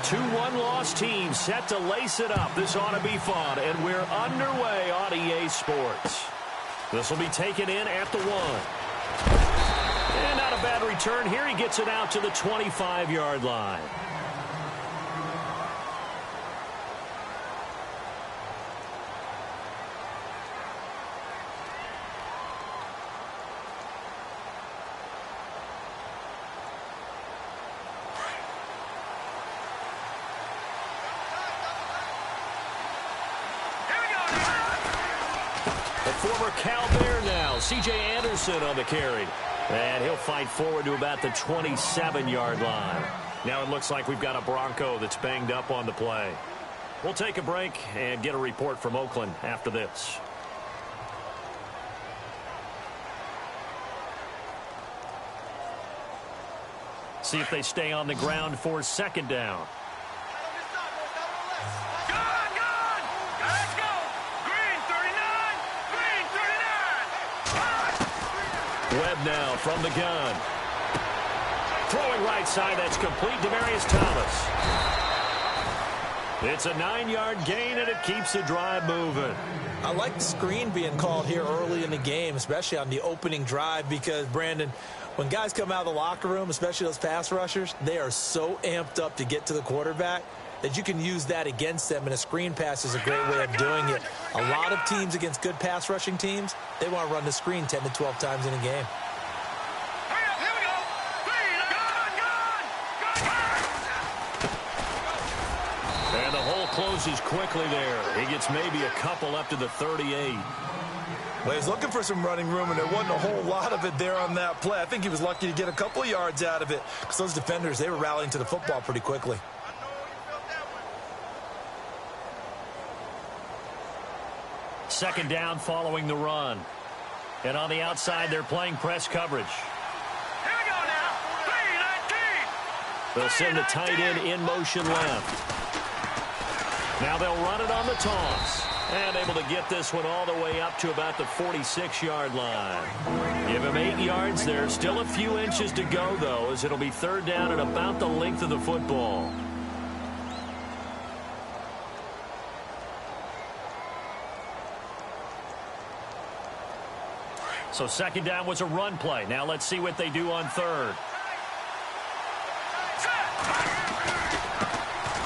2-1 loss team set to lace it up. This ought to be fun, and we're underway on EA Sports. This will be taken in at the 1. And not a bad return here. He gets it out to the 25-yard line. Former Cal Bear now, C.J. Anderson on the carry. And he'll fight forward to about the 27-yard line. Now it looks like we've got a Bronco that's banged up on the play. We'll take a break and get a report from Oakland after this. See if they stay on the ground for second down. Webb now from the gun. Throwing right side, that's complete. Demaryius Thomas. It's a 9-yard gain, and it keeps the drive moving. I like the screen being called here early in the game, especially on the opening drive, because, Brandon, when guys come out of the locker room, especially those pass rushers, they are so amped up to get to the quarterback that you can use that against them, and a screen pass is a great way of doing it. A lot of teams against good pass rushing teams, they want to run the screen 10 to 12 times in a game. And the hole closes quickly there. He gets maybe a couple up to the 38. Well, he's looking for some running room, and there wasn't a whole lot of it there on that play. I think he was lucky to get a couple of yards out of it, because those defenders, they were rallying to the football pretty quickly. Second down following the run. And on the outside, they're playing press coverage. Here we go now. 3-19. They'll send the tight end in motion left. Now they'll run it on the toss. And able to get this one all the way up to about the 46-yard line. Give him 8 yards there. Still a few inches to go, though, as it'll be third down at about the length of the football. So second down was a run play. Now let's see what they do on third.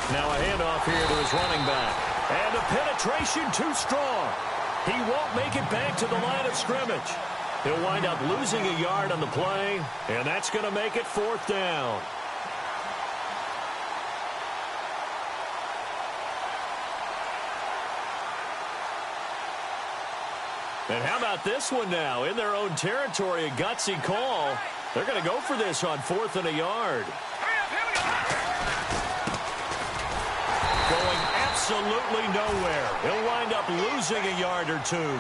Now a handoff here to his running back. And the penetration too strong. He won't make it back to the line of scrimmage. He'll wind up losing a yard on the play, and that's going to make it fourth down. And how about this one now? In their own territory, a gutsy call. They're going to go for this on 4th and a yard. Going absolutely nowhere. He'll wind up losing a yard or two.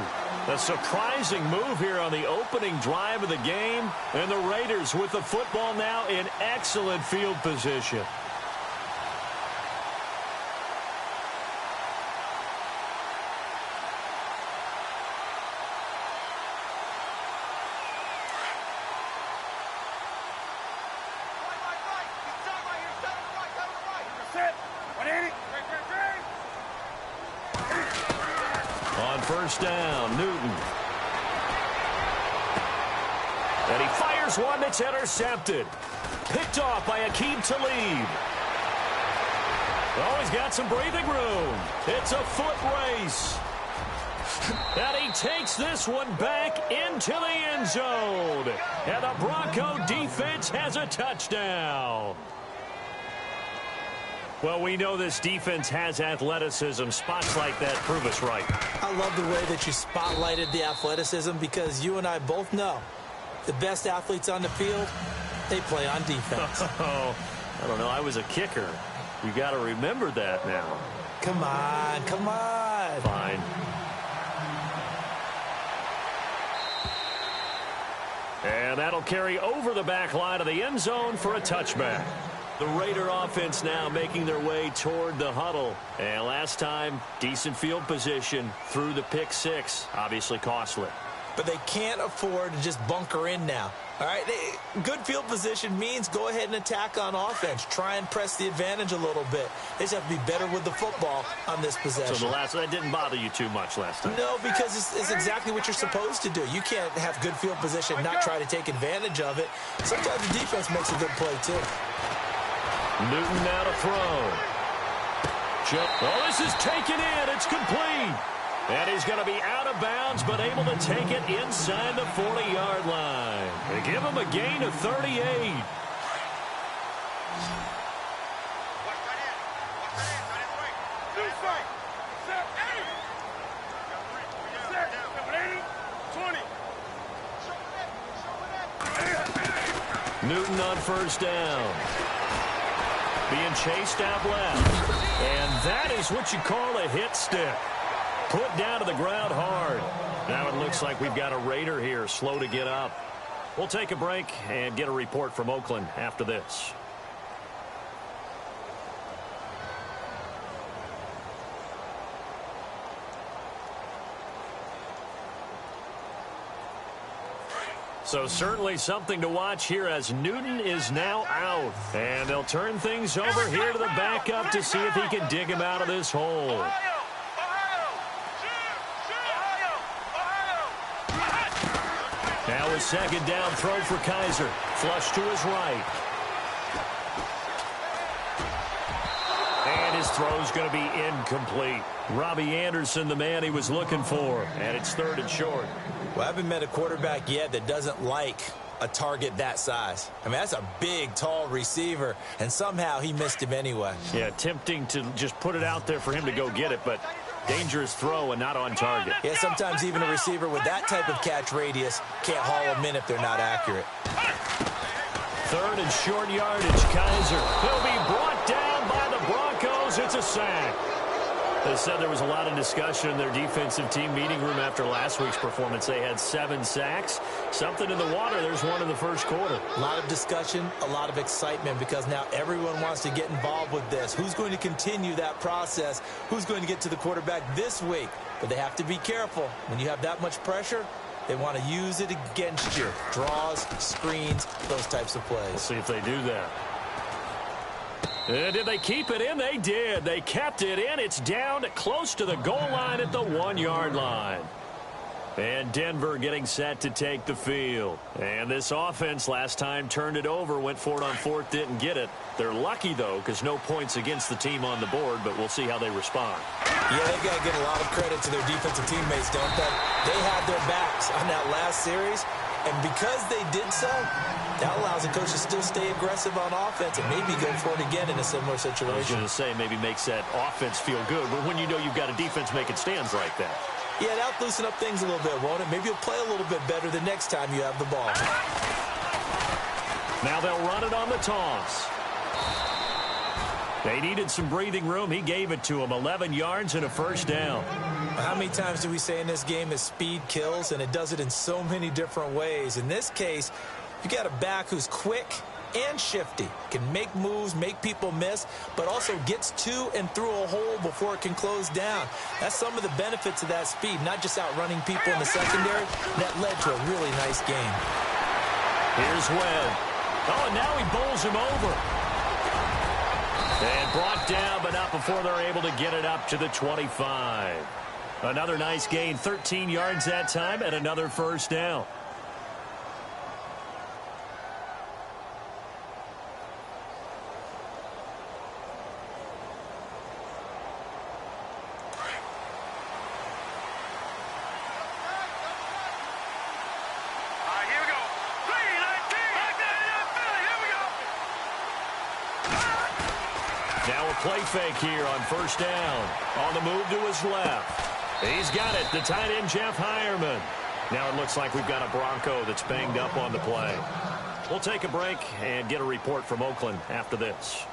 A surprising move here on the opening drive of the game. And the Raiders with the football now in excellent field position. First down, Newton. And he fires one that's intercepted. Picked off by Aqib Talib. Oh, he's got some breathing room. It's a foot race. And he takes this one back into the end zone. And the Bronco defense has a touchdown. Well, we know this defense has athleticism. Spots like that prove us right. I love the way that you spotlighted the athleticism, because you and I both know the best athletes on the field, they play on defense. Oh, I don't know. I was a kicker. You got to remember that now. Come on, come on. Fine. And that'll carry over the back line of the end zone for a touchback. The Raider offense now making their way toward the huddle. And last time, decent field position through the pick six. Obviously costly. but they can't afford to just bunker in now. All right, good field position means go ahead and attack on offense. Try and press the advantage a little bit. They just have to be better with the football on this possession. So that didn't bother you too much last time? No, because it's exactly what you're supposed to do. You can't have good field position and not try to take advantage of it. Sometimes the defense makes a good play, too. Newton now to throw. Oh, this is taken in. It's complete. And he's going to be out of bounds, but able to take it inside the 40-yard line. They give him a gain of 38. Newton on first down. Being chased out left. And that is what you call a hit stick. Put down to the ground hard. Now it looks like we've got a Raider here, slow to get up. We'll take a break and get a report from Oakland after this. So certainly something to watch here as Newton is now out. And they'll turn things over here to the backup to see if he can dig him out of this hole. Now a second down throw for Kaiser. Flush to his right. And his throw's going to be incomplete. Robbie Anderson, the man he was looking for. And it's 3rd and short. Well, I haven't met a quarterback yet that doesn't like a target that size. I mean, that's a big, tall receiver, and somehow he missed him anyway. Yeah, tempting to just put it out there for him to go get it, but dangerous throw and not on target. Yeah, sometimes even a receiver with that type of catch radius can't haul them in if they're not accurate. 3rd and short yardage, Kaiser. He'll be brought down by the Broncos. It's a sack. They said there was a lot of discussion in their defensive team meeting room after last week's performance. They had 7 sacks. Something in the water. There's one in the first quarter. A lot of discussion, a lot of excitement because now everyone wants to get involved with this. Who's going to continue that process? Who's going to get to the quarterback this week? But they have to be careful. When you have that much pressure, they want to use it against you. Draws, screens, those types of plays. We'll see if they do that. Did they keep it in? They did. They kept it in. It's down close to the goal line at the 1-yard line. And Denver getting set to take the field. And this offense last time turned it over, went for it on 4th, didn't get it. They're lucky, though, because no points against the team on the board, but we'll see how they respond. Yeah, they've got to give a lot of credit to their defensive teammates, don't they? They had their backs on that last series, and because they did so, that allows the coach to still stay aggressive on offense and maybe go for it again in a similar situation. I was going to say maybe makes that offense feel good, but when you know you've got a defense making stands like that. Yeah, that'll loosen up things a little bit, won't it? Maybe you'll play a little bit better the next time you have the ball. Now they'll run it on the toss. They needed some breathing room. He gave it to them. 11 yards and a first down. How many times do we say in this game that speed kills, and it does it in so many different ways? In this case, you got a back who's quick and shifty, can make moves, make people miss, but also gets to and through a hole before it can close down. That's some of the benefits of that speed, not just outrunning people in the secondary. That led to a really nice game. Here's Webb. Oh, and now he bowls him over. And brought down, but not before they're able to get it up to the 25. Another nice gain, 13 yards that time, and another first down. Now a play fake here on first down. On the move to his left. He's got it, the tight end, Jeff Hireman. Now it looks like we've got a Bronco that's banged up on the play. We'll take a break and get a report from Oakland after this.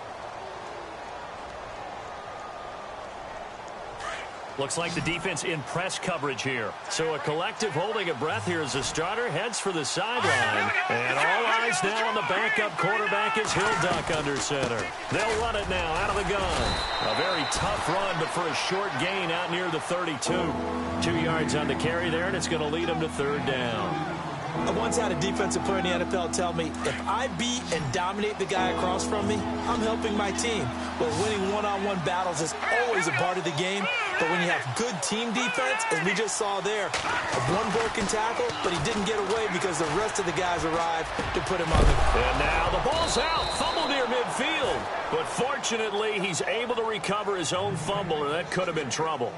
Looks like the defense in press coverage here. So a collective holding of breath here as the starter heads for the sideline. And all eyes now on the backup quarterback as he'll duck under center. They'll run it now out of the gun. A very tough run, but for a short gain out near the 32. 2 yards on the carry there, and it's going to lead them to third down. I once had a defensive player in the NFL tell me, if I beat and dominate the guy across from me, I'm helping my team. Well, winning one-on-one battles is always a part of the game, but when you have good team defense, as we just saw there, one broken tackle, but he didn't get away because the rest of the guys arrived to put him on the... And now the ball's out, fumble near midfield. But fortunately, he's able to recover his own fumble, or that could have been trouble.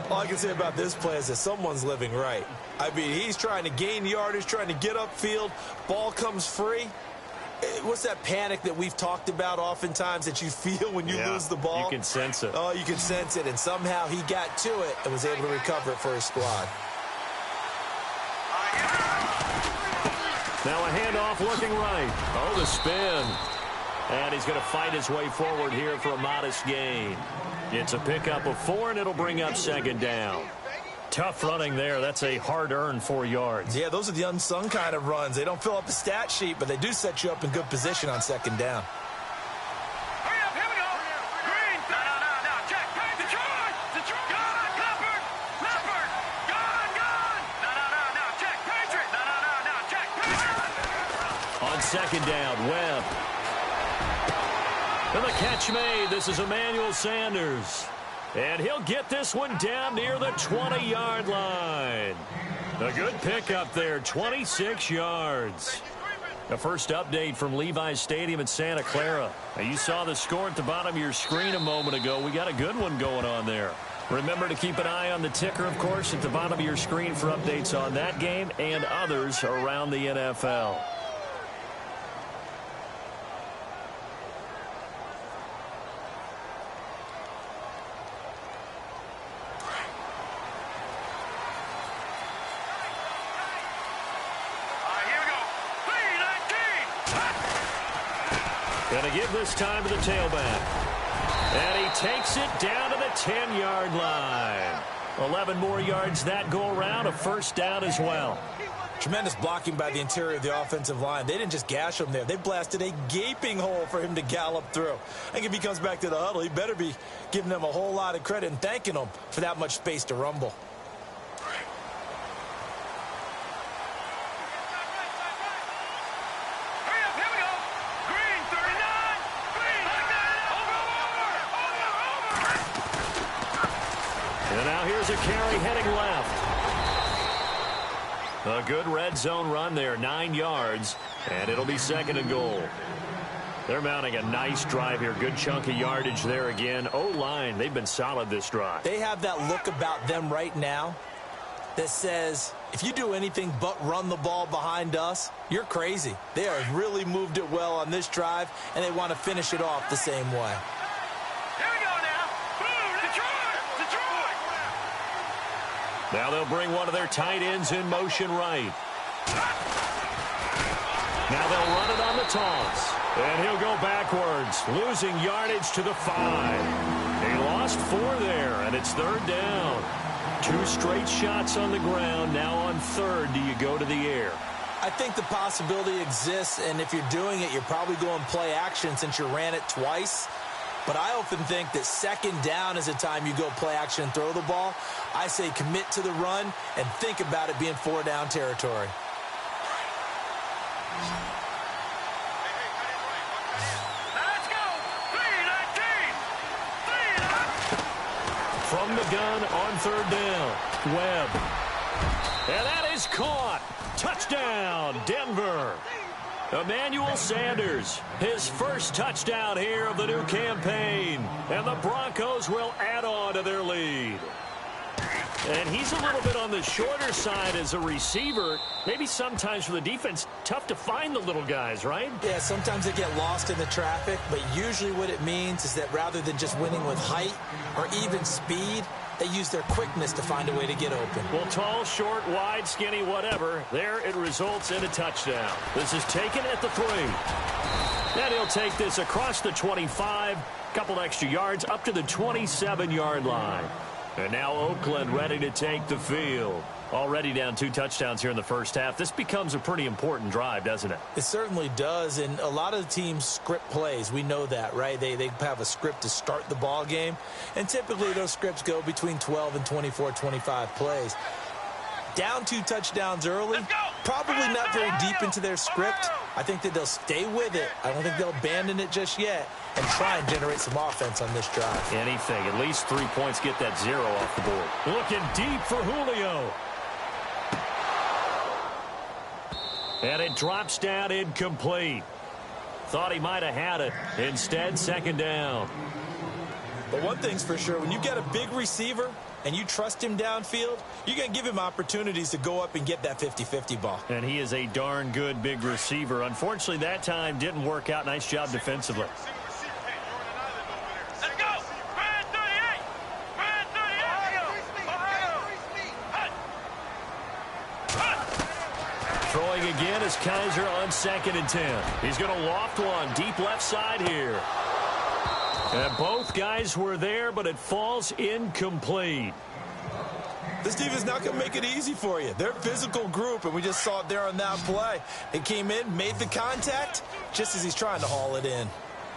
All I can say about this play is that someone's living right. I mean, he's trying to gain yardage, trying to get upfield. Ball comes free. What's that panic that we've talked about oftentimes that you feel when you lose the ball? You can sense it. Oh, you can sense it. And somehow he got to it and was able to recover it for his squad. Now a handoff looking right. Oh, the spin. And he's going to fight his way forward here for a modest gain. It's a pickup of 4, and it'll bring up second down. Tough running there. That's a hard-earned 4 yards. Yeah, those are the unsung kind of runs. They don't fill up the stat sheet, but they do set you up in good position on second down. Hurry up, here we go. Green. No. Check. Detroit. Gone. Leopard. Gone. No. Check. Patriot. No. Check. Patriot. On second down, Webb. And the catch made. This is Emmanuel Sanders. And he'll get this one down near the 20-yard line. A good pickup there, 26 yards. The first update from Levi's Stadium in Santa Clara. Now, you saw the score at the bottom of your screen a moment ago. We got a good one going on there. Remember to keep an eye on the ticker, of course, at the bottom of your screen for updates on that game and others around the NFL. Going to give this time to the tailback. And he takes it down to the 10-yard line. 11 more yards that go around, a first down as well. Tremendous blocking by the interior of the offensive line. They didn't just gash him there. They blasted a gaping hole for him to gallop through. I think if he comes back to the huddle, he better be giving them a whole lot of credit and thanking them for that much space to rumble. And now here's a carry heading left. A good red zone run there, 9 yards, and it'll be second and goal. They're mounting a nice drive here. Good chunk of yardage there again. O-line, they've been solid this drive. They have that look about them right now that says, if you do anything but run the ball behind us, you're crazy. They have really moved it well on this drive, and they want to finish it off the same way. Now they'll bring one of their tight ends in motion right. Now they'll run it on the toss. And he'll go backwards, losing yardage to the 5. He lost 4 there, and it's third down. 2 straight shots on the ground. Now on third, do you go to the air? I think the possibility exists, and if you're doing it, you're probably going play action since you ran it twice. But I often think that second down is a time you go play action and throw the ball. I say commit to the run and think about it being 4-down territory. Let's go. 3-19. From the gun on third down, Webb. And that is caught. Touchdown, Denver. Emmanuel Sanders, his first touchdown here of the new campaign. And the Broncos will add on to their lead. And he's a little bit on the shorter side as a receiver. Maybe sometimes for the defense, tough to find the little guys, right? Yeah, sometimes they get lost in the traffic, but usually what it means is that rather than just winning with height or even speed, they use their quickness to find a way to get open. Well, tall, short, wide, skinny, whatever. There it results in a touchdown. This is taken at the 3. And he'll take this across the 25, couple extra yards, up to the 27-yard line. And now Oakland ready to take the field. Already down 2 touchdowns here in the first half. This becomes a pretty important drive, doesn't it? It certainly does, and a lot of the teams script plays. We know that, right? They have a script to start the ball game, and typically those scripts go between 12 and 24, 25 plays. Down 2 touchdowns early, probably not very deep into their script. I think that they'll stay with it. I don't think they'll abandon it just yet and try and generate some offense on this drive. Anything. At least 3 points, get that 0 off the board. Looking deep for Julio. And it drops down incomplete. Thought he might have had it. Instead, second down. But one thing's for sure, when you get a big receiver and you trust him downfield, you're going to give him opportunities to go up and get that 50-50 ball. And he is a darn good big receiver. Unfortunately, that time didn't work out. Nice job defensively. Let's go. Brand 38. Brand 38. Ohio. Throwing again is Kaiser on 2nd and 10. He's going to loft one deep left side here. And both guys were there, but it falls incomplete. This defense is not going to make it easy for you. They're a physical group, and we just saw it there on that play. It came in, made the contact, just as he's trying to haul it in.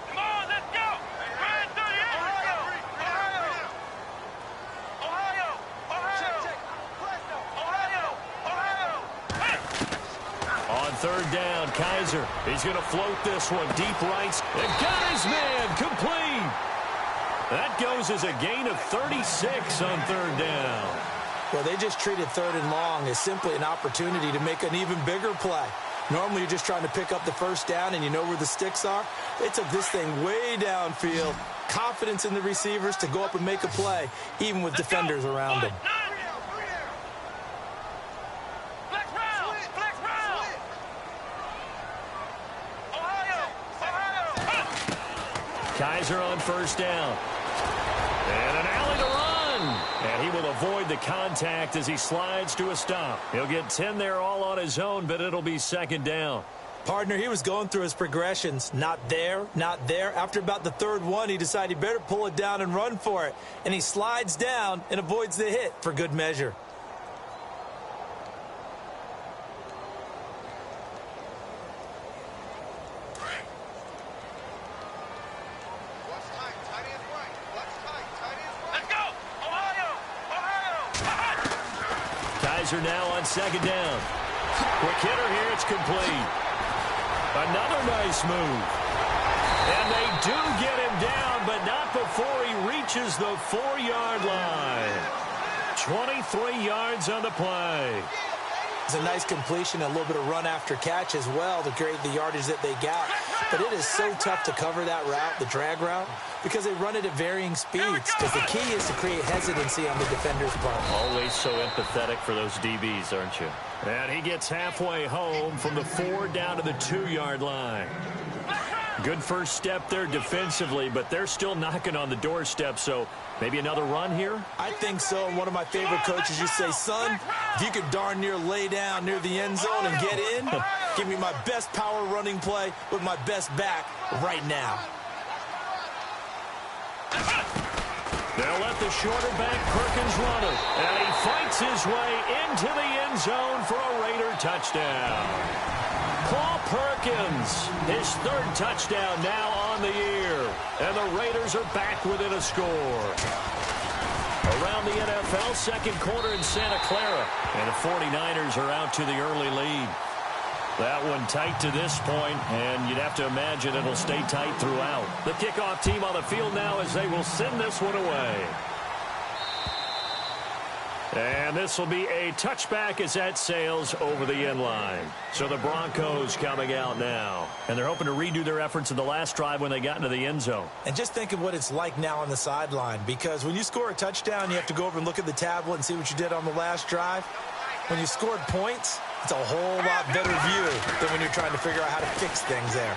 Come on, let's go. Brand 38. Ohio. On 3rd down, Kaiser. He's going to float this one deep right. And got his man complete. That goes as a gain of 36 on 3rd down. Well, they just treated 3rd and long as simply an opportunity to make an even bigger play. Normally, you're just trying to pick up the first down and you know where the sticks are. They took this thing way downfield. Confidence in the receivers to go up and make a play, even with defenders around them. Kaiser on 1st down. And an alley to run. And he will avoid the contact as he slides to a stop. He'll get 10 there all on his own, but it'll be 2nd down. Partner, he was going through his progressions. Not there, not there. After about the 3rd one, he decided he better pull it down and run for it. And he slides down and avoids the hit for good measure. Kaiser now on 2nd down. Quick hitter here, it's complete. Another nice move. And they do get him down, but not before he reaches the 4-yard line. 23 yards on the play. It's a nice completion, a little bit of run after catch as well to create the yardage that they got. But it is so tough to cover that route, the drag route, because they run it at varying speeds. Because the key is to create hesitancy on the defender's part. Always so empathetic for those DBs, aren't you? And he gets halfway home from the 4 down to the 2-yard line. Good first step there defensively, but they're still knocking on the doorstep, so maybe another run here? I think so. And one of my favorite coaches used to say, son, if you could darn near lay down near the end zone and get in, give me my best power running play with my best back right now. They'll let the shorter back Perkins run it, and he fights his way into the end zone for a Raider touchdown. Paul Perkins, his 3rd touchdown now on the year. And the Raiders are back within a score. Around the NFL, 2nd quarter in Santa Clara. And the 49ers are out to the early lead. That one tight to this point, and you'd have to imagine it'll stay tight throughout. The kickoff team on the field now as they will send this one away. And this will be a touchback as that sails over the end line. So the Broncos coming out now. And they're hoping to redo their efforts in the last drive when they got into the end zone. And just think of what it's like now on the sideline. Because when you score a touchdown, you have to go over and look at the tablet and see what you did on the last drive. When you scored points, it's a whole lot better view than when you're trying to figure out how to fix things there.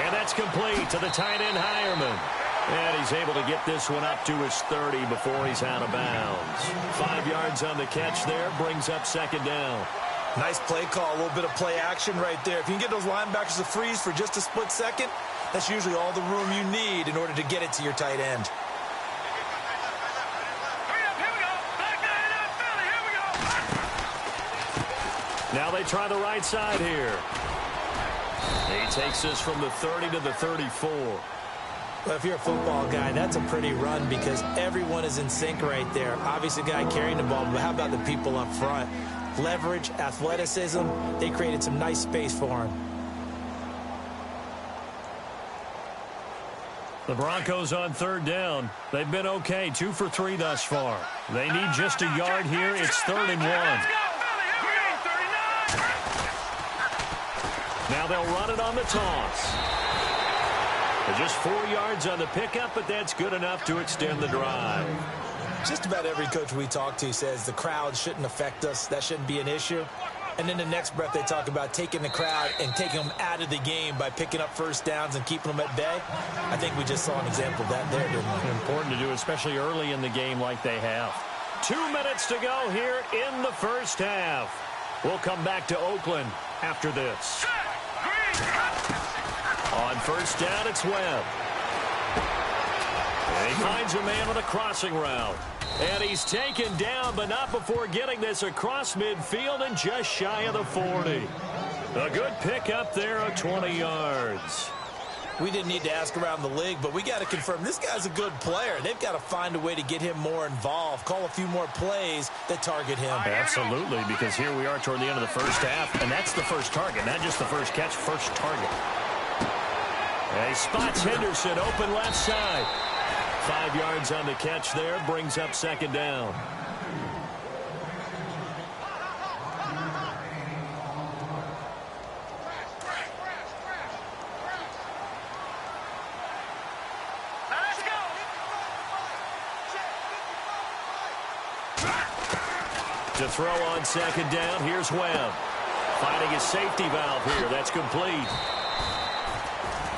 And that's complete to the tight end Hireman. And he's able to get this one up to his 30 before he's out of bounds. 5 yards on the catch there, brings up 2nd down. Nice play call, a little bit of play action right there. If you can get those linebackers to freeze for just a split second, that's usually all the room you need in order to get it to your tight end. Now they try the right side here. He takes this from the 30 to the 34. Well, if you're a football guy, that's a pretty run because everyone is in sync right there. Obviously, the guy carrying the ball, but how about the people up front? Leverage, athleticism, they created some nice space for him. The Broncos on third down. They've been okay, 2 for 3 thus far. They need just a yard here. It's 3rd and 1. Now they'll run it on the toss. Just 4 yards on the pickup, but that's good enough to extend the drive. Just about every coach we talk to says the crowd shouldn't affect us. That shouldn't be an issue. And in the next breath, they talk about taking the crowd and taking them out of the game by picking up first downs and keeping them at bay. I think we just saw an example of that there, didn't we? Important to do, especially early in the game like they have. 2 minutes to go here in the first half. We'll come back to Oakland after this. On first down, it's Webb. And he finds a man on a crossing route. And he's taken down, but not before getting this across midfield and just shy of the 40. A good pickup there of 20 yards. We didn't need to ask around the league, but we got to confirm this guy's a good player. They've got to find a way to get him more involved, call a few more plays that target him. Absolutely, because here we are toward the end of the first half, and that's the first target, not just the first catch, first target. And he spots Henderson open left side. 5 yards on the catch there, brings up 2nd down. To throw on 2nd down, here's Webb. Finding his safety valve here, that's complete.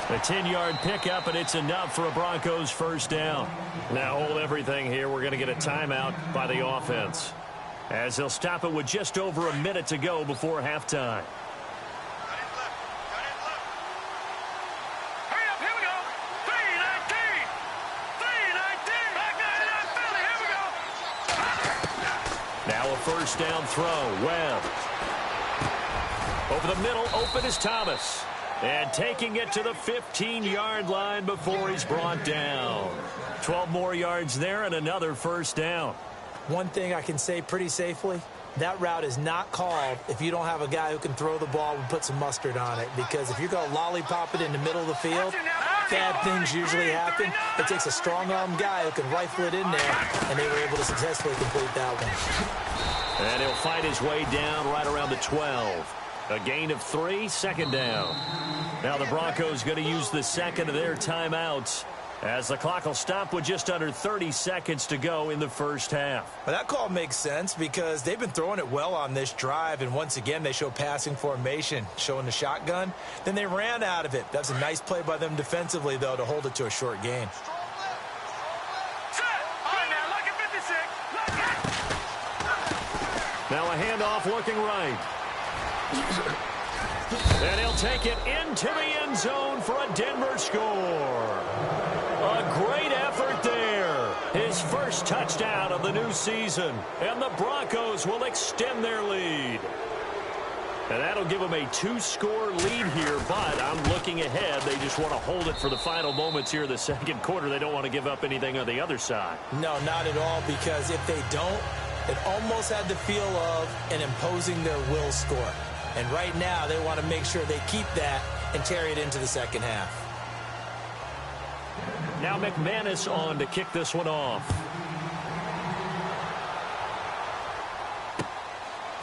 A 10-yard pickup, and it's enough for a Broncos first down. Now hold everything here. We're going to get a timeout by the offense, as they'll stop it with just over a minute to go before halftime. Hurry up, here we go. 3-19. 3-19. Back 99, Philly, here we go. Now a first down throw. Webb. Over the middle, open is Thomas. And taking it to the 15-yard line before he's brought down. 12 more yards there and another first down. One thing I can say pretty safely, that route is not called if you don't have a guy who can throw the ball and put some mustard on it. Because if you're going to lollipop it in the middle of the field, bad things usually happen. It takes a strong-arm guy who can rifle it in there, and they were able to successfully complete that one. And he'll fight his way down right around the 12. A gain of 3, 2nd down. Now the Broncos going to use the second of their timeouts, as the clock will stop with just under 30 seconds to go in the first half. Well, that call makes sense because they've been throwing it well on this drive, and once again they show passing formation, showing the shotgun. Then they ran out of it. That's a nice play by them defensively, though, to hold it to a short gain. Now a handoff looking right. And he'll take it into the end zone for a Denver score. A great effort there. His first touchdown of the new season. And the Broncos will extend their lead. And that'll give them a 2-score lead here, but I'm looking ahead. They just want to hold it for the final moments here in the second quarter. They don't want to give up anything on the other side. No, not at all, because if they don't, it almost had the feel of an imposing their will score. And right now, they want to make sure they keep that and carry it into the second half. Now McManus on to kick this one off.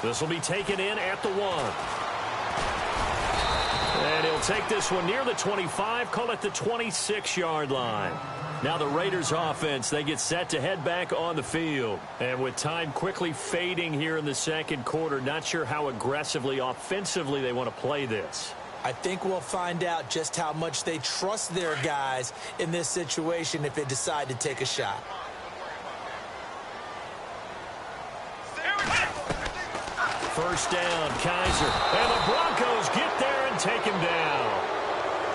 This will be taken in at the 1. And he'll take this one near the 25, call it the 26-yard line. Now the Raiders offense, they get set to head back on the field. And with time quickly fading here in the second quarter, not sure how aggressively, offensively they want to play this. I think we'll find out just how much they trust their guys in this situation if they decide to take a shot. First down, Kaiser. And the Broncos get there and take him down.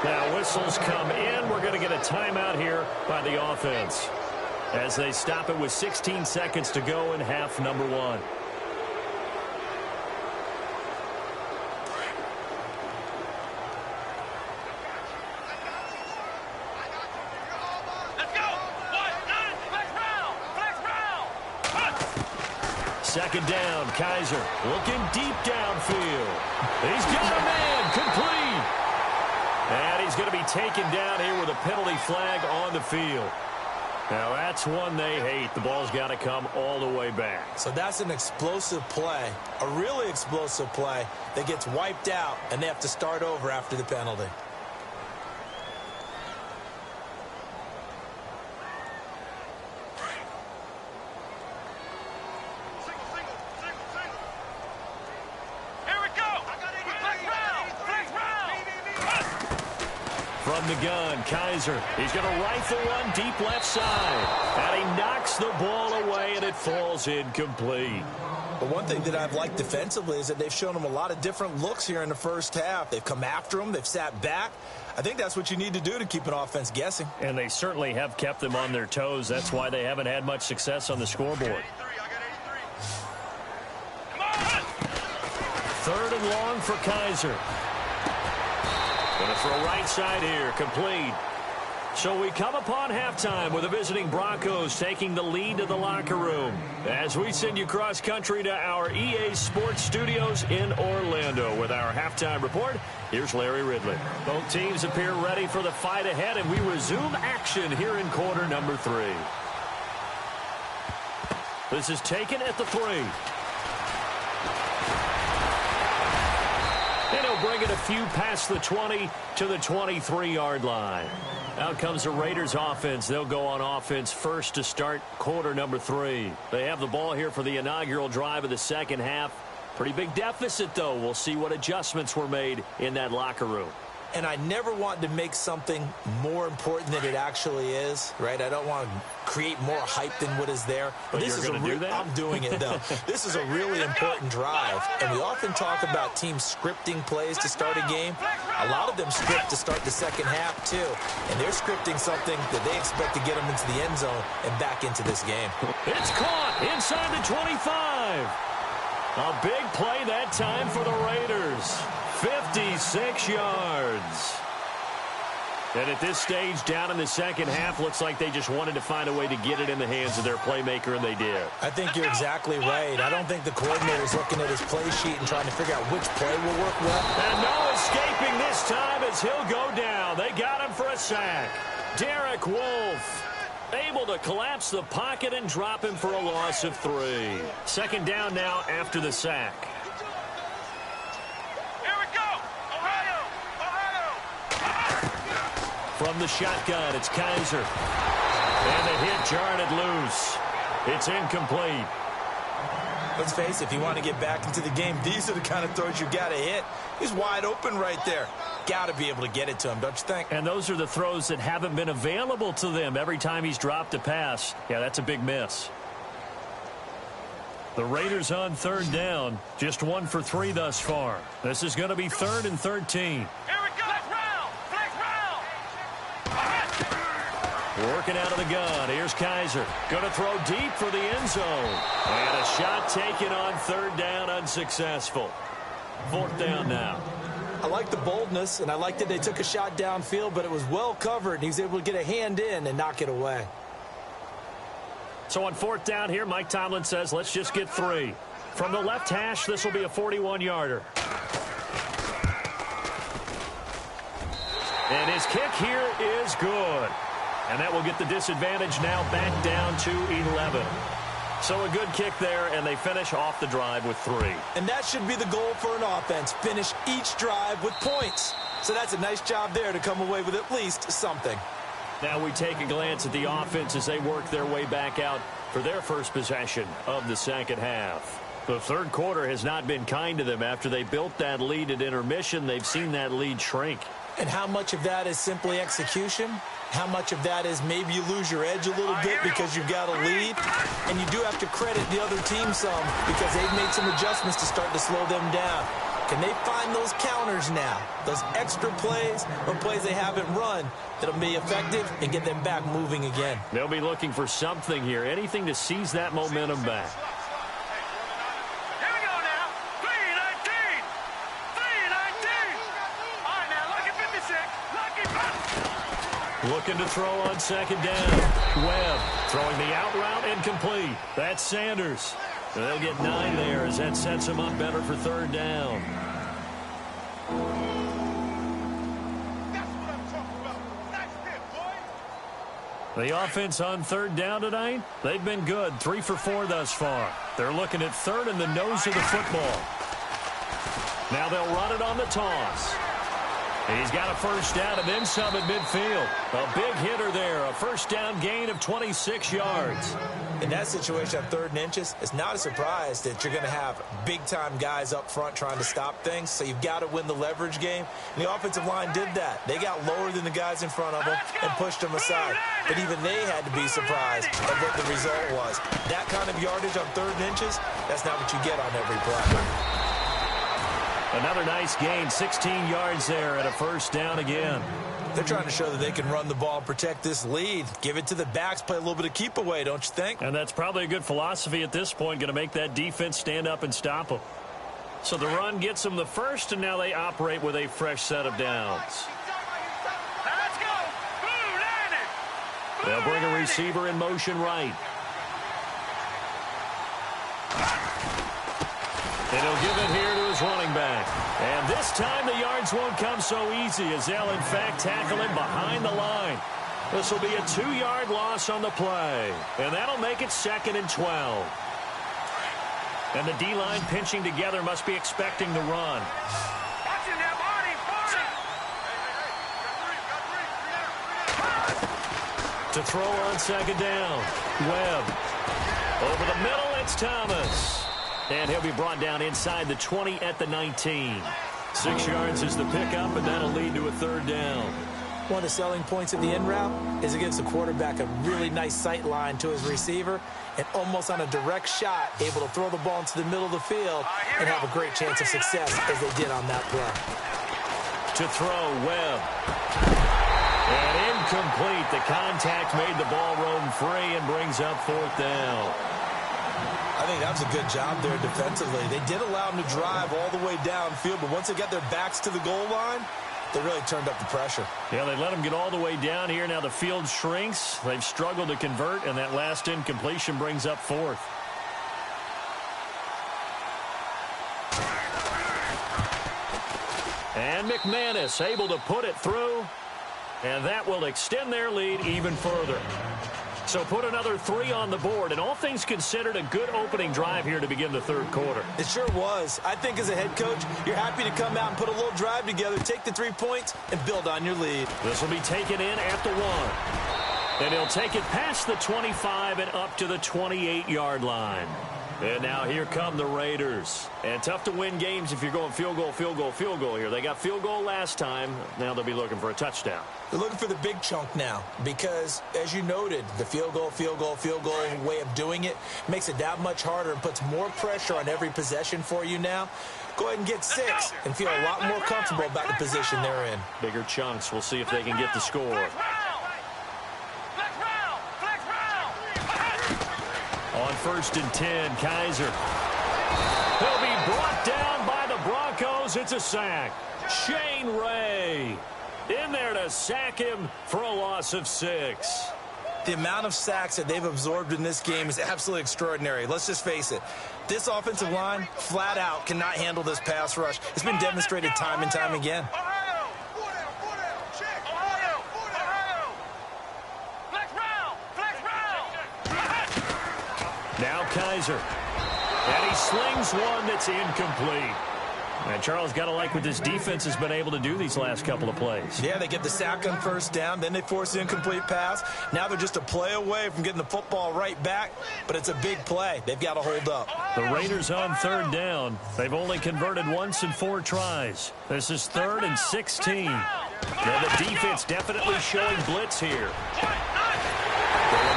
Now whistles come in. We're going to get a timeout here by the offense, as they stop it with 16 seconds to go in half number 1. Second down, Kaiser looking deep downfield. He's got a man, complete. And he's going to be taken down here with a penalty flag on the field. Now, that's one they hate. The ball's got to come all the way back. So that's an explosive play, a really explosive play that gets wiped out, and they have to start over after the penalty. From the gun, Kaiser. He's going to rifle one deep left side. And he knocks the ball away, and it falls incomplete. But one thing that I've liked defensively is that they've shown him a lot of different looks here in the first half. They've come after him. They've sat back. I think that's what you need to do to keep an offense guessing. And they certainly have kept them on their toes. That's why they haven't had much success on the scoreboard. Third and long for Kaiser. Going to throw right side here, complete. So we come upon halftime with the visiting Broncos taking the lead to the locker room. As we send you cross country to our EA Sports Studios in Orlando with our halftime report, here's Larry Ridley. Both teams appear ready for the fight ahead, and we resume action here in quarter number 3. This is taken at the 3. And he'll bring it a few past the 20 to the 23-yard line. Out comes the Raiders offense. They'll go on offense first to start quarter number 3. They have the ball here for the inaugural drive of the second half. Pretty big deficit, though. We'll see what adjustments were made in that locker room. And I never want to make something more important than it actually is, right? I don't want to create more hype than what is there. But this is going to do that? I'm doing it, though. This is a really important drive. And we often talk about teams scripting plays to start a game. A lot of them script to start the second half, too. And they're scripting something that they expect to get them into the end zone and back into this game. It's caught inside the 25. A big play that time for the Raiders. 56 yards. And at this stage, down in the second half, looks like they just wanted to find a way to get it in the hands of their playmaker, and they did. I think you're exactly right. I don't think the coordinator's looking at his play sheet and trying to figure out which play will work well. And no escaping this time as he'll go down. They got him for a sack. Derek Wolfe able to collapse the pocket and drop him for a loss of 3. Second down now after the sack. From the shotgun, it's Kaiser. And the hit jarred loose. It's incomplete. Let's face it, if you want to get back into the game, these are the kind of throws you got to hit. He's wide open right there. Got to be able to get it to him, don't you think? And those are the throws that haven't been available to them every time he's dropped a pass. Yeah, that's a big miss. The Raiders on third down. Just 1 for 3 thus far. This is going to be 3rd and 13. Working out of the gun. Here's Kaiser. Going to throw deep for the end zone. And a shot taken on third down, unsuccessful. 4th down now. I like the boldness, and I like that they took a shot downfield, but it was well covered, and he was able to get a hand in and knock it away. So on 4th down here, Mike Tomlin says, let's just get 3. From the left hash, this will be a 41-yarder. And his kick here is good. And that will get the disadvantage now back down to 11. So a good kick there, and they finish off the drive with 3. And that should be the goal for an offense, finish each drive with points. So that's a nice job there to come away with at least something. Now we take a glance at the offense as they work their way back out for their first possession of the second half. The third quarter has not been kind to them. After they built that lead at intermission, they've seen that lead shrink. And how much of that is simply execution? How much of that is maybe you lose your edge a little bit because you've got a lead? And you do have to credit the other team some because they've made some adjustments to start to slow them down. Can they find those counters now, those extra plays or plays they haven't run that'll be effective and get them back moving again? They'll be looking for something here, anything to seize that momentum back. Looking to throw on second down. Webb throwing the out route incomplete. That's Sanders. They'll get 9 there as that sets them up better for third down. The offense on third down tonight, they've been good. 3 for 4 thus far. They're looking at third in the nose of the football. Now they'll run it on the toss. He's got a first down and then some at midfield. A big hitter there. A first down gain of 26 yards. In that situation on 3rd and inches, it's not a surprise that you're going to have big-time guys up front trying to stop things, so you've got to win the leverage game. And the offensive line did that. They got lower than the guys in front of them and pushed them aside. But even they had to be surprised at what the result was. That kind of yardage on 3rd and inches, that's not what you get on every play. Another nice gain, 16 yards there at a first down again. They're trying to show that they can run the ball and protect this lead. Give it to the backs, play a little bit of keep away, don't you think? And that's probably a good philosophy at this point, going to make that defense stand up and stop them. So the run gets them the first, and now they operate with a fresh set of downs. Let's go. Boom, landed. They'll bring a receiver in motion right. And he'll give it here to his running back. And this time the yards won't come so easy as they'll, in fact, tackle him behind the line. This will be a 2-yard loss on the play. And that'll make it 2nd and 12. And the D-line pinching together must be expecting the run. Watching that body. To throw on 2nd down. Webb. Over the middle, it's Thomas. And he'll be brought down inside the 20 at the 19. 6 yards is the pickup, and that'll lead to a 3rd down. One of the selling points of the in route is it gives the quarterback a really nice sight line to his receiver and almost on a direct shot able to throw the ball into the middle of the field and have a great chance of success as they did on that play. To throw, Webb. And incomplete. The contact made the ball roam free and brings up 4th down. I think that was a good job there defensively. They did allow them to drive all the way downfield, but once they got their backs to the goal line, they really turned up the pressure. Yeah, they let them get all the way down here. Now the field shrinks. They've struggled to convert, and that last incompletion brings up 4th. And McManus able to put it through, and that will extend their lead even further. So put another 3 on the board, and all things considered, a good opening drive here to begin the 3rd quarter. It sure was. I think as a head coach, you're happy to come out and put a little drive together, take the 3 points, and build on your lead. This will be taken in at the 1. And he'll take it past the 25 and up to the 28-yard line. And now here come the Raiders. And tough to win games if you're going field goal, field goal, field goal here. They got field goal last time. Now they'll be looking for a touchdown. They're looking for the big chunk now because, as you noted, the field goal way of doing it makes it that much harder and puts more pressure on every possession for you now. Go ahead and get 6 and feel a lot more comfortable about the position they're in. Bigger chunks. We'll see if they can get the score. On 1st and 10, Kaiser. He'll be brought down by the Broncos. It's a sack. Shane Ray in there to sack him for a loss of 6. The amount of sacks that they've absorbed in this game is absolutely extraordinary. Let's just face it. This offensive line, flat out, cannot handle this pass rush. It's been demonstrated time and time again. Now Kaiser. And he slings one that's incomplete. And Charles, got to like what this defense has been able to do these last couple of plays. Yeah, they get the sack on 1st down, then they force the incomplete pass. Now they're just a play away from getting the football right back, but it's a big play. They've got to hold up. The Raiders on 3rd down. They've only converted once in 4 tries. This is 3rd and 16. Now the defense definitely showing blitz here. Going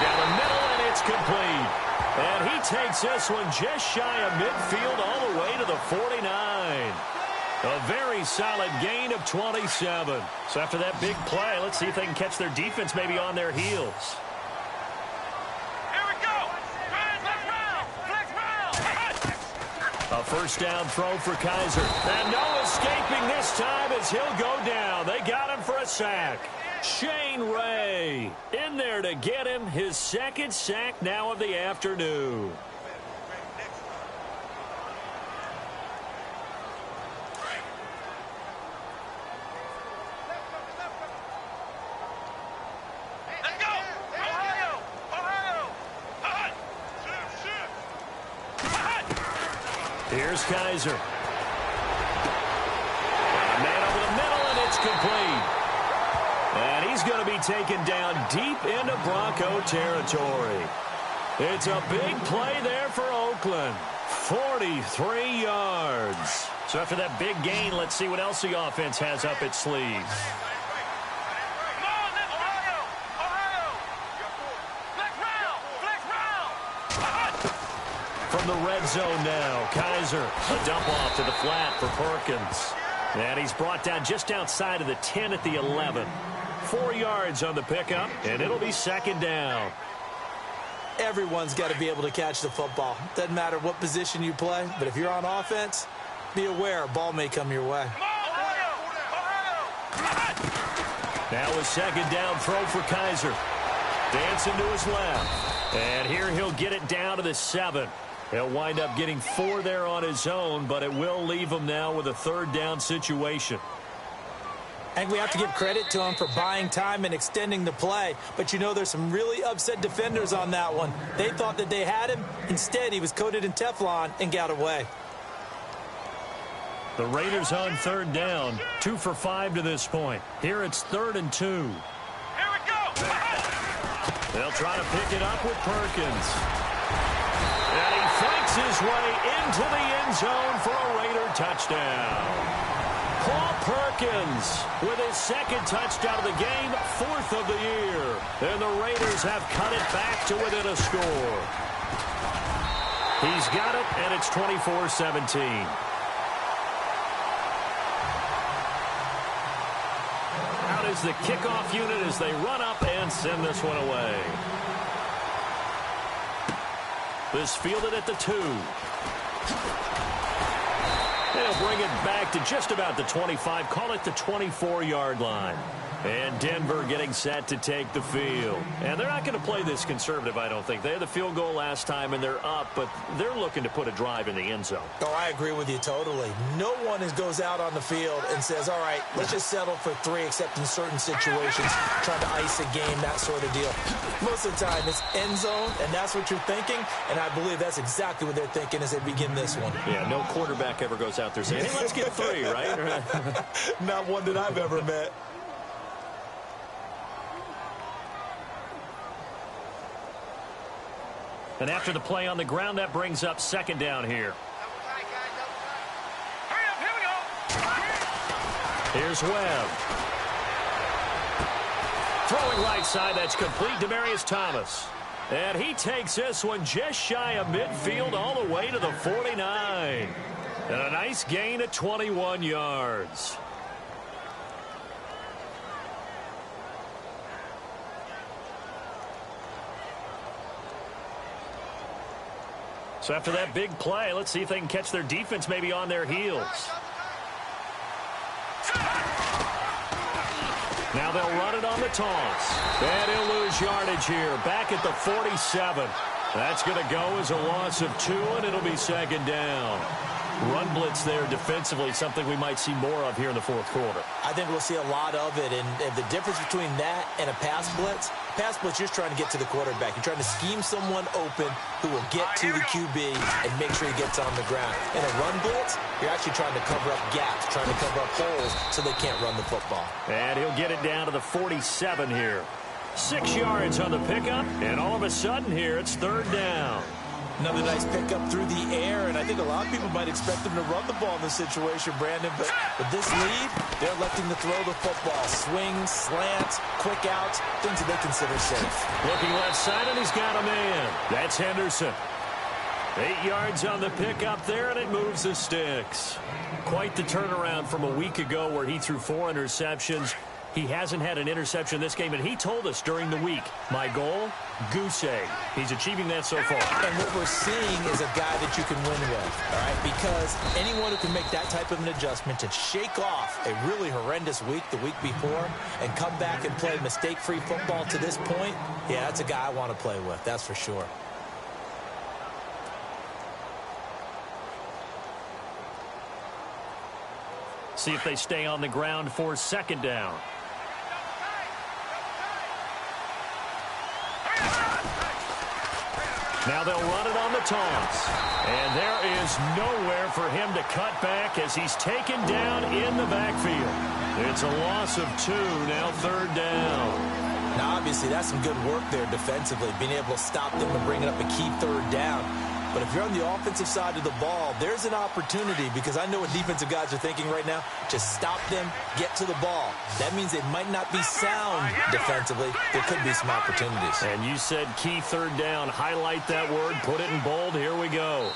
down the middle, and it's complete. And he takes this one just shy of midfield all the way to the 49. A very solid gain of 27. So after that big play, let's see if they can catch their defense maybe on their heels. Here we go. A first down throw for Kaiser. And no escaping this time as he'll go down. They got him for a sack. Shane Ray in there to get him his 2nd sack now of the afternoon. Here's Kaiser. A man over the middle, and it's complete. And he's going to be taken down deep into Bronco territory. It's a big play there for Oakland. 43 yards. So after that big gain, let's see what else the offense has up its sleeves. From the red zone now, Kaiser, a dump off to the flat for Perkins. And he's brought down just outside of the 10 at the 11. 4 yards on the pickup, and it'll be second down. Everyone's got to be able to catch the football. Doesn't matter what position you play, but if you're on offense, be aware a ball may come your way. Now a second down throw for Kaiser. Dancing to his left. And here he'll get it down to the 7. He'll wind up getting 4 there on his own, but it will leave him now with a third down situation. I think we have to give credit to him for buying time and extending the play. But, you know, there's some really upset defenders on that one. They thought that they had him. Instead, he was coated in Teflon and got away. The Raiders on third down. 2 for 5 to this point. Here it's 3rd and 2. Here we go. They'll try to pick it up with Perkins. And he fakes his way into the end zone for a Raider touchdown. Paul Perkins with his second touchdown of the game, 4th of the year. And the Raiders have cut it back to within a score. He's got it, and it's 24-17. Out is the kickoff unit as they run up and send this one away. This fielded at the 2. They'll bring it back to just about the 25, call it the 24-yard line. And Denver getting set to take the field. And they're not going to play this conservative, I don't think. They had the field goal last time, and they're up, but they're looking to put a drive in the end zone. Oh, I agree with you totally. No one goes out on the field and says, all right, let's just settle for 3, except in certain situations, trying to ice a game, that sort of deal. Most of the time, it's end zone, and that's what you're thinking, and I believe that's exactly what they're thinking as they begin this one. Yeah, no quarterback ever goes out there saying, hey, let's get 3, right? Not one that I've ever met. And after the play on the ground, that brings up second down here. Here's Webb. Throwing right side, that's complete. Demaryius Thomas. And he takes this one just shy of midfield all the way to the 49. And a nice gain of 21 yards. So after that big play, let's see if they can catch their defense maybe on their heels. Now they'll run it on the toss. And he'll lose yardage here. Back at the 47. That's going to go as a loss of 2, and it'll be second down. Run blitz there defensively, something we might see more of here in the fourth quarter. I think we'll see a lot of it, and the difference between that and a pass blitz, you're trying to get to the quarterback. You're trying to scheme someone open who will get to the QB and make sure he gets on the ground. In a run blitz, you're actually trying to cover up gaps, trying to cover up holes so they can't run the football. And he'll get it down to the 47 here. 6 yards on the pickup, and all of a sudden here, it's third down. Another nice pickup through the air, and I think a lot of people might expect them to run the ball in this situation, Brandon, but with this lead, they're electing to throw the football. Swings, slants, quick outs, things that they consider safe. Looking left side, and he's got a man. That's Henderson. 8 yards on the pickup there, and it moves the sticks. Quite the turnaround from a week ago where he threw 4 interceptions. He hasn't had an interception this game, and he told us during the week, my goal, goose egg. He's achieving that so far. And what we're seeing is a guy that you can win with, all right? Because anyone who can make that type of an adjustment and shake off a really horrendous week the week before and come back and play mistake-free football to this point, yeah, that's a guy I want to play with, that's for sure. See if they stay on the ground for second down. Now they'll run it on the toss. And there is nowhere for him to cut back as he's taken down in the backfield. It's a loss of 2, now 3rd down. Now, obviously, that's some good work there defensively, being able to stop them and bringing up a key 3rd down. But if you're on the offensive side of the ball, there's an opportunity, because I know what defensive guys are thinking right now. Just stop them, get to the ball. That means they might not be sound defensively. There could be some opportunities. And you said key 3rd down. Highlight that word, put it in bold. Here we go.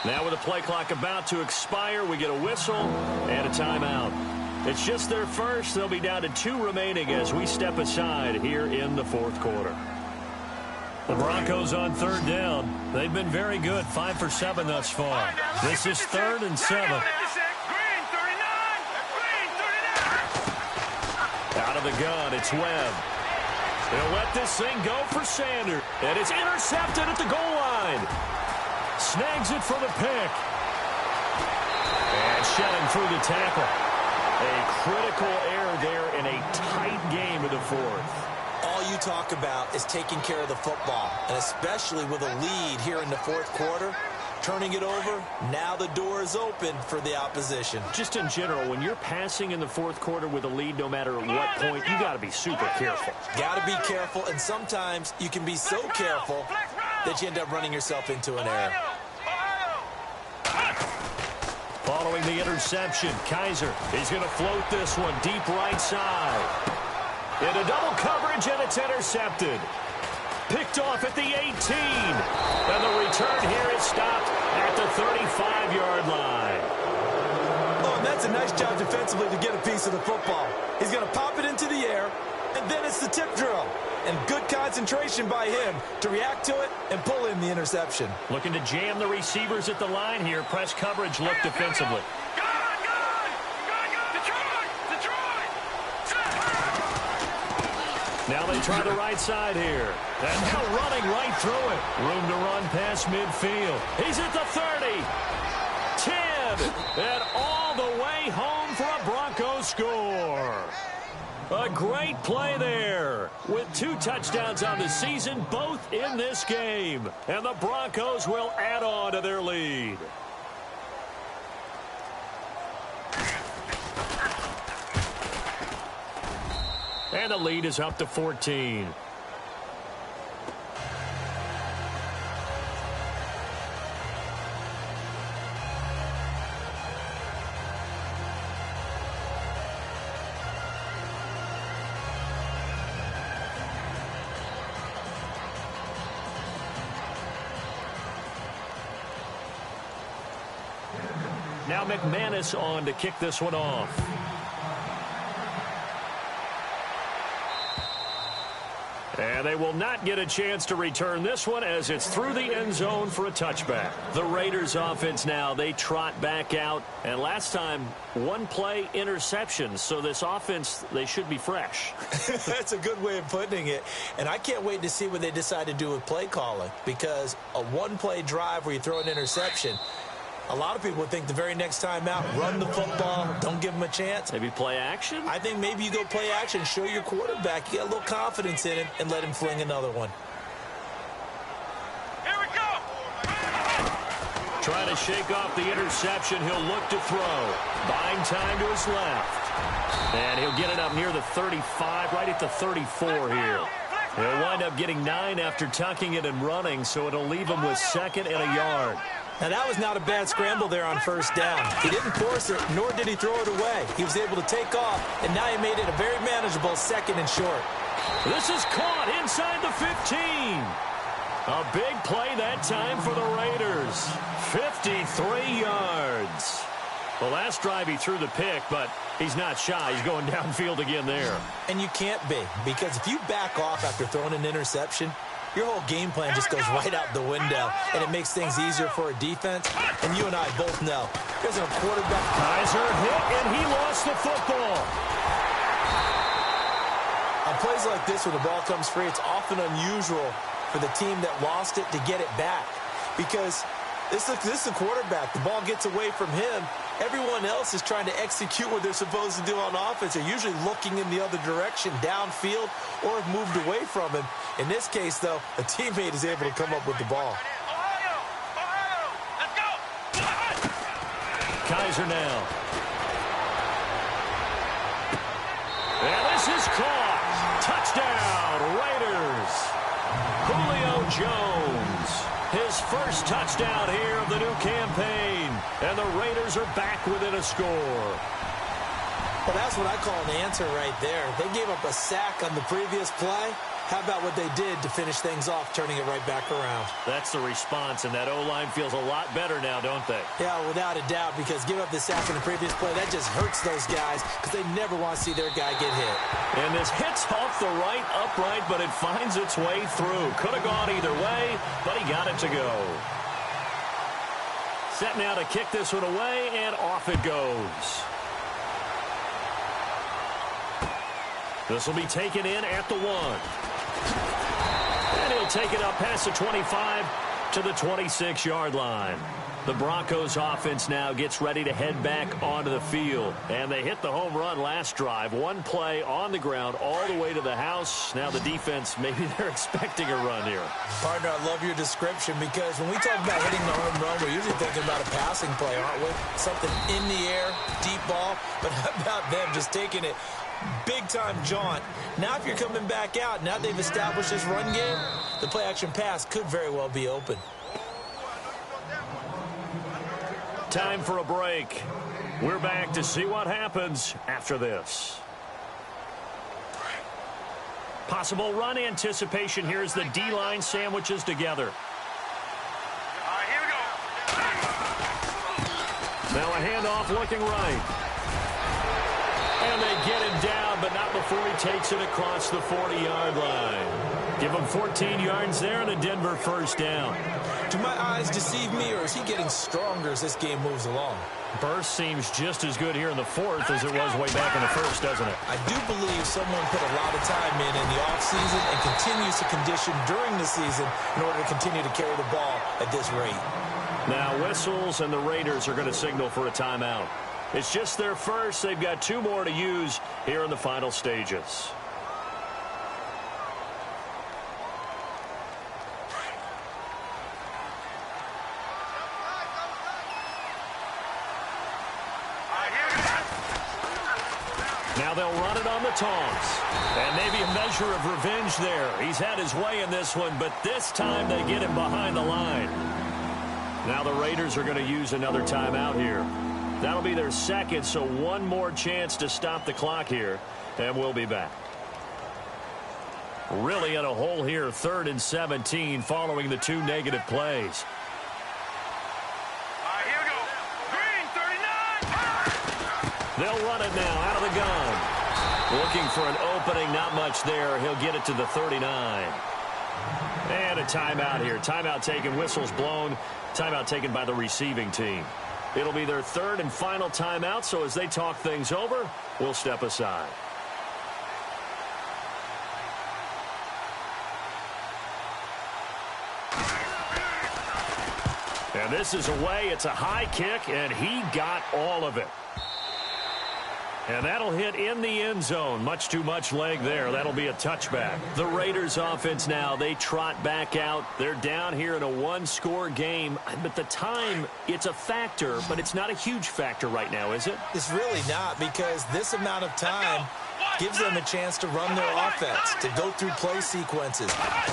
Now with the play clock about to expire, we get a whistle and a timeout. It's just their first. They'll be down to 2 remaining as we step aside here in the 4th quarter. The Broncos on 3rd down. They've been very good, 5 for 7 thus far. This is 3rd and 7. Out of the gun, it's Webb. He'll let this thing go for Sanders. And it's intercepted at the goal line. Snags it for the pick. And shedding through the tackle. A critical error there in a tight game in the 4th. All you talk about is taking care of the football, and especially with a lead here in the 4th quarter, turning it over, now the door is open for the opposition. Just in general, when you're passing in the 4th quarter with a lead, no matter at what point, you got to be super careful. Got to be careful, and sometimes you can be so careful that you end up running yourself into an error. Following the interception, Kaiser is going to float this one deep right side. Into double coverage, and it's intercepted. Picked off at the 18. And the return here is stopped at the 35-yard line. Oh, and that's a nice job defensively to get a piece of the football. He's going to pop it into the air, and then it's the tip drill. And good concentration by him to react to it and pull in the interception. Looking to jam the receivers at the line here. Press coverage look defensively. Now they try the right side here. And now running right through it. Room to run past midfield. He's at the 30. 10. And all the way home for a Broncos score. A great play there. With 2 touchdowns on the season, both in this game. And the Broncos will add on to their lead. And the lead is up to 14. Now McManus on to kick this one off. And they will not get a chance to return this one as it's through the end zone for a touchback. The Raiders offense now, they trot back out. And last time, 1 play interception. So this offense, they should be fresh. That's a good way of putting it. And I can't wait to see what they decide to do with play calling. Because a 1-play drive where you throw an interception, a lot of people would think the very next time out, run the football, don't give them a chance. Maybe play action? I think maybe you go play action, show your quarterback, you get a little confidence in him, and let him fling another one. Here we go. Trying to shake off the interception. He'll look to throw. Buying time to his left. And he'll get it up near the 35, right at the 34 here. He'll wind up getting 9 after tucking it and running, so it'll leave him with 2nd and a yard. Now, that was not a bad scramble there on 1st down. He didn't force it, nor did he throw it away. He was able to take off, and now he made it a very manageable 2nd and short. This is caught inside the 15. A big play that time for the Raiders. 53 yards. The last drive he threw the pick, but he's not shy. He's going downfield again there. And you can't be, because if you back off after throwing an interception, your whole game plan just goes right out the window, and it makes things easier for a defense. And you and I both know there's a quarterback. Kaiser hit, and he lost the football. On plays like this, when the ball comes free, it's often unusual for the team that lost it to get it back, because this is the quarterback. The ball gets away from him, Everyone else is trying to execute what they're supposed to do on offense. They're usually looking in the other direction, downfield, or have moved away from him. In this case, though, a teammate is able to come up with the ball. Kaiser now. And this is caught. Touchdown, Raiders. Julio Jones. His first touchdown here of the new campaign. And the Raiders are back within a score. Well, that's what I call an answer right there. They gave up a sack on the previous play. How about what they did to finish things off, turning it right back around? That's the response, and that O-line feels a lot better now, don't they? Yeah, without a doubt, because give up the sack on the previous play, that just hurts those guys because they never want to see their guy get hit. And this hits off the right upright, but it finds its way through. Could have gone either way, but he got it to go. Set now to kick this one away, and off it goes. This will be taken in at the 1. And he'll take it up past the 25 to the 26-yard line. The Broncos offense now gets ready to head back onto the field. And they hit the home run last drive. One play on the ground all the way to the house. Now the defense, maybe they're expecting a run here. Partner, I love your description because when we talk about hitting the home run, we're usually thinking about a passing play, aren't we? Something in the air, deep ball. But how about them just taking it big-time jaunt? Now if you're coming back out, now they've established this run game, the play-action pass could very well be open. Time for a break. We're back to see what happens after this. Possible run anticipation here as the D-line sandwiches together. All right, here we go. Now a handoff looking right. And they get him down, but not before he takes it across the 40-yard line. Give him 14 yards there and a Denver first down. Do my eyes deceive me, or is he getting stronger as this game moves along? Burst seems just as good here in the fourth as it was way back in the first, doesn't it? I do believe someone put a lot of time in the offseason and continues to condition during the season in order to continue to carry the ball at this rate. Now whistles and the Raiders are going to signal for a timeout. It's just their first. They've got 2 more to use here in the final stages. Now they'll run it on the toss. And maybe a measure of revenge there. He's had his way in this one, but this time they get him behind the line. Now the Raiders are going to use another timeout here. That'll be their second, so one more chance to stop the clock here, and we'll be back. Really in a hole here, 3rd and 17, following the 2 negative plays. All right, here we go. Green, 39. They'll run it now out of the gun. Looking for an opening, not much there. He'll get it to the 39. And a timeout here. Timeout taken, whistles blown. Timeout taken by the receiving team. It'll be their 3rd and final timeout, so as they talk things over, we'll step aside. And this is away. It's a high kick, and he got all of it. And that'll hit in the end zone. Much too much leg there. That'll be a touchback. The Raiders offense now, they trot back out. They're down here in a 1-score game. But the time, it's a factor, but it's not a huge factor right now, is it? It's really not, because this amount of time gives them a chance to run their offense, to go through play sequences.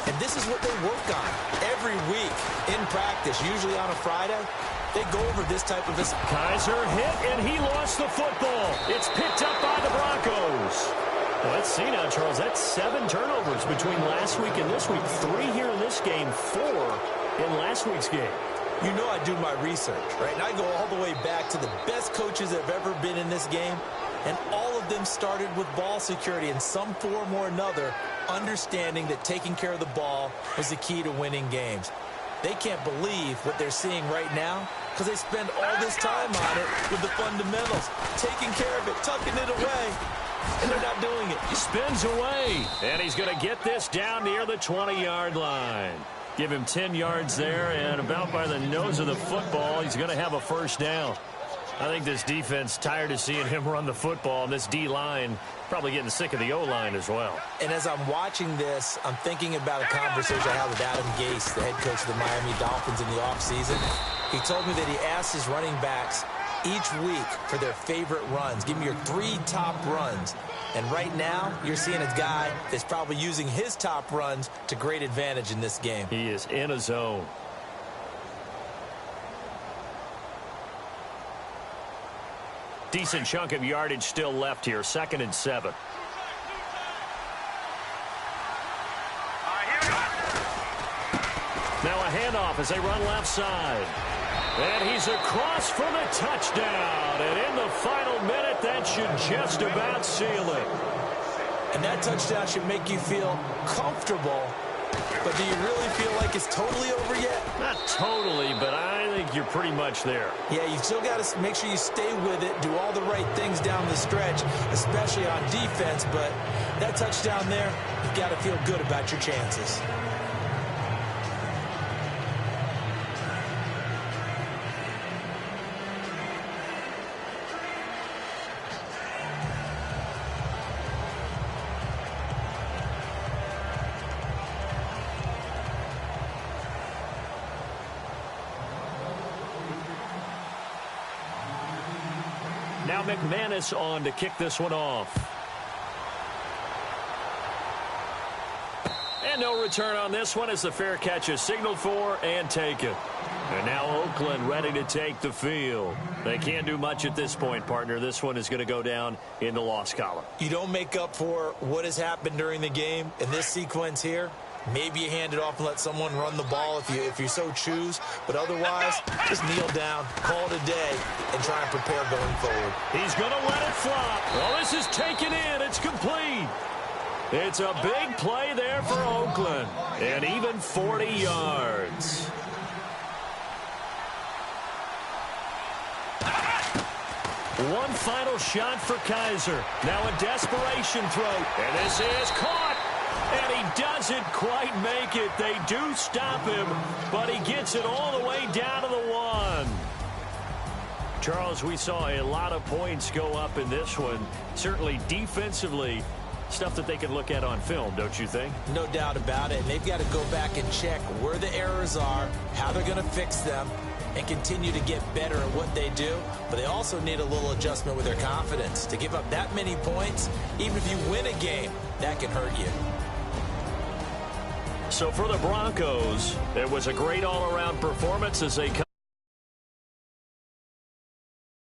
And this is what they work on every week in practice, usually on a Friday. They go over this type of... Kaiser hit, and he lost the football. It's picked up by the Broncos. Well, let's see now, Charles. That's 7 turnovers between last week and this week. 3 here in this game, 4 in last week's game. You know I do my research, right? And I go all the way back to the best coaches that have ever been in this game. And all of them started with ball security in some form or another, understanding that taking care of the ball was the key to winning games. They can't believe what they're seeing right now because they spend all this time on it with the fundamentals, taking care of it, tucking it away, and they're not doing it. He spins away, and he's going to get this down near the 20-yard line. Give him 10 yards there, and about by the nose of the football, he's going to have a first down. I think this defense tired of seeing him run the football, and this D-line probably getting sick of the O-line as well. And as I'm watching this, I'm thinking about a conversation I had with Adam Gase, the head coach of the Miami Dolphins in the offseason. He told me that he asked his running backs each week for their favorite runs. Give me your 3 top runs. And right now, you're seeing a guy that's probably using his top runs to great advantage in this game. He is in a zone. Decent chunk of yardage still left here. 2nd and 7. Now a handoff as they run left side. And he's across for the touchdown. And in the final minute, that should just about seal it. And that touchdown should make you feel comfortable. But do you really feel like it's totally over yet? Not totally, but I think you're pretty much there. Yeah, you've still got to make sure you stay with it, do all the right things down the stretch, especially on defense. But that touchdown there, you've got to feel good about your chances. Now McManus on to kick this one off. And no return on this one as the fair catch is signaled for and taken. And now Oakland ready to take the field. They can't do much at this point, partner. This one is going to go down in the loss column. You don't make up for what has happened during the game in this sequence here. Maybe you hand it off and let someone run the ball if you so choose. But otherwise, just kneel down, call it a day, and try and prepare going forward. He's going to let it flop. Well, this is taken in. It's complete. It's a big play there for Oakland. And even 40 yards. One final shot for Kaiser. Now a desperation throw. And this is caught. And he doesn't quite make it. They do stop him, but he gets it all the way down to the 1. Charles, we saw a lot of points go up in this one. Certainly defensively, stuff that they can look at on film, don't you think? No doubt about it. And they've got to go back and check where the errors are, how they're going to fix them, and continue to get better at what they do. But they also need a little adjustment with their confidence. To give up that many points, even if you win a game, that can hurt you. So for the Broncos, it was a great all-around performance as they come.